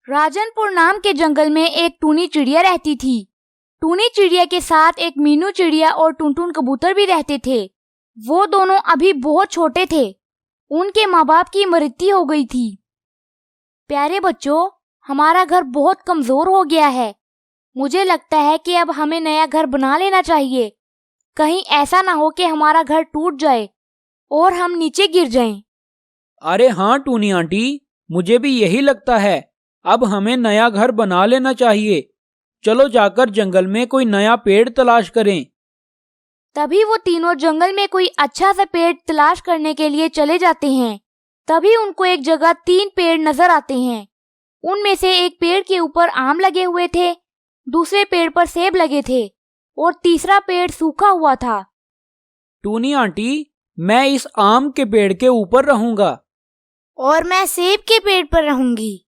राजनपुर नाम के जंगल में एक टूनी चिड़िया रहती थी। टूनी चिड़िया के साथ एक मीनू चिड़िया और टुनटुन कबूतर भी रहते थे। वो दोनों अभी बहुत छोटे थे। उनके माँ बाप की मृत्यु हो गई थी। प्यारे बच्चों, हमारा घर बहुत कमजोर हो गया है। मुझे लगता है कि अब हमें नया घर बना लेना चाहिए। कहीं ऐसा ना हो कि हमारा घर टूट जाए और हम नीचे गिर जाएं। अरे हाँ टूनी आंटी, मुझे भी यही लगता है। अब हमें नया घर बना लेना चाहिए। चलो जाकर जंगल में कोई नया पेड़ तलाश करें। तभी वो तीनों जंगल में कोई अच्छा सा पेड़ तलाश करने के लिए चले जाते हैं। तभी उनको एक जगह 3 पेड़ नजर आते हैं। उनमें से एक पेड़ के ऊपर आम लगे हुए थे, दूसरे पेड़ पर सेब लगे थे और तीसरा पेड़ सूखा हुआ था। टूनी आंटी, मैं इस आम के पेड़ के ऊपर रहूंगा। और मैं सेब के पेड़ पर रहूंगी।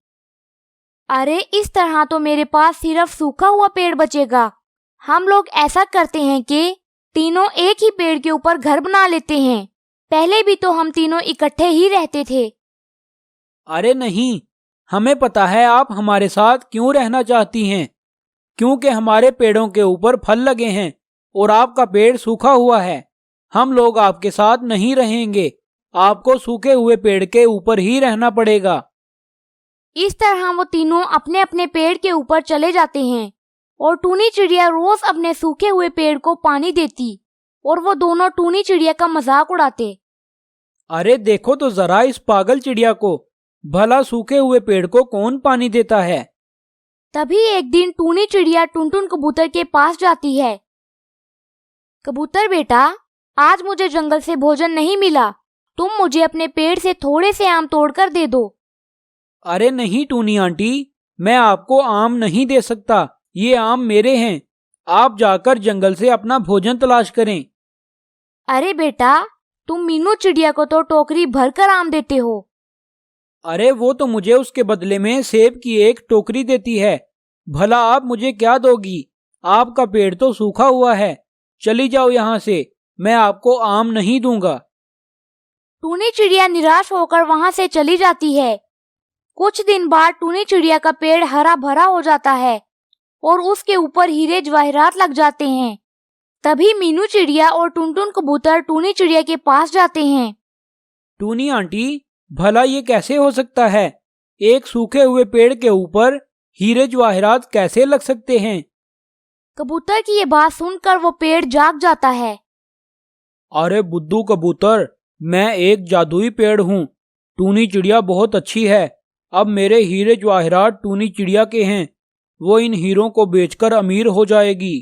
अरे इस तरह तो मेरे पास सिर्फ सूखा हुआ पेड़ बचेगा। हम लोग ऐसा करते हैं कि तीनों एक ही पेड़ के ऊपर घर बना लेते हैं। पहले भी तो हम तीनों इकट्ठे ही रहते थे। अरे नहीं, हमें पता है आप हमारे साथ क्यों रहना चाहती हैं। क्योंकि हमारे पेड़ों के ऊपर फल लगे हैं और आपका पेड़ सूखा हुआ है। हम लोग आपके साथ नहीं रहेंगे। आपको सूखे हुए पेड़ के ऊपर ही रहना पड़ेगा। इस तरह वो तीनों अपने अपने पेड़ के ऊपर चले जाते हैं और टूनी चिड़िया रोज अपने सूखे हुए पेड़ को पानी देती और वो दोनों टूनी चिड़िया का मजाक उड़ाते। अरे देखो तो जरा इस पागल चिड़िया को, भला सूखे हुए पेड़ को कौन पानी देता है। तभी एक दिन टूनी चिड़िया टुनटुन कबूतर के पास जाती है। कबूतर बेटा, आज मुझे जंगल से भोजन नहीं मिला। तुम मुझे अपने पेड़ से थोड़े से आम तोड़कर दे दो। अरे नहीं टूनी आंटी, मैं आपको आम नहीं दे सकता। ये आम मेरे हैं। आप जाकर जंगल से अपना भोजन तलाश करें। अरे बेटा, तुम मीनू चिड़िया को तो टोकरी भरकर आम देते हो। अरे वो तो मुझे उसके बदले में सेब की एक टोकरी देती है। भला आप मुझे क्या दोगी? आपका पेड़ तो सूखा हुआ है। चली जाओ यहाँ से, मैं आपको आम नहीं दूंगा। टूनी चिड़िया निराश होकर वहां से चली जाती है। कुछ दिन बाद टूनी चिड़िया का पेड़ हरा भरा हो जाता है और उसके ऊपर हीरे जवाहरात लग जाते हैं। तभी मीनू चिड़िया और टुनटुन कबूतर टूनी चिड़िया के पास जाते हैं। टूनी आंटी, भला ये कैसे हो सकता है? एक सूखे हुए पेड़ के ऊपर हीरे जवाहरात कैसे लग सकते हैं? कबूतर की ये बात सुनकर वो पेड़ जाग जाता है। अरे बुद्धू कबूतर, मैं एक जादुई पेड़ हूँ। टूनी चिड़िया बहुत अच्छी है। अब मेरे हीरे जवाहरात टूनी चिड़िया के हैं। वो इन हीरों को बेचकर अमीर हो जाएगी।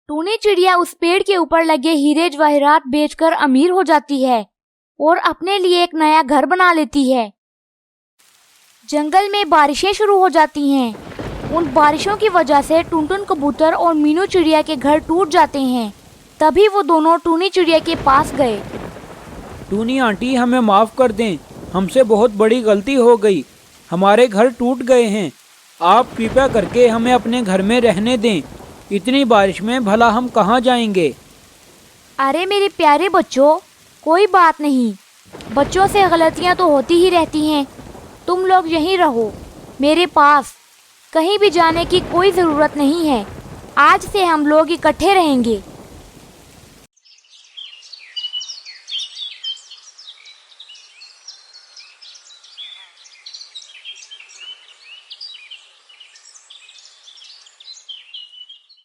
टूनी चिड़िया उस पेड़ के ऊपर लगे हीरे जवाहरात बेचकर अमीर हो जाती है और अपने लिए एक नया घर बना लेती है। जंगल में बारिशें शुरू हो जाती हैं। उन बारिशों की वजह से टुनटुन कबूतर और मीनू चिड़िया के घर टूट जाते हैं। तभी वो दोनों टूनी चिड़िया के पास गए। टूनी आंटी, हमें माफ कर दें। हमसे बहुत बड़ी गलती हो गई। हमारे घर टूट गए हैं। आप कृपया करके हमें अपने घर में रहने दें। इतनी बारिश में भला हम कहाँ जाएंगे? अरे मेरे प्यारे बच्चों, कोई बात नहीं। बच्चों से गलतियां तो होती ही रहती हैं। तुम लोग यहीं रहो मेरे पास। कहीं भी जाने की कोई ज़रूरत नहीं है। आज से हम लोग इकट्ठे रहेंगे।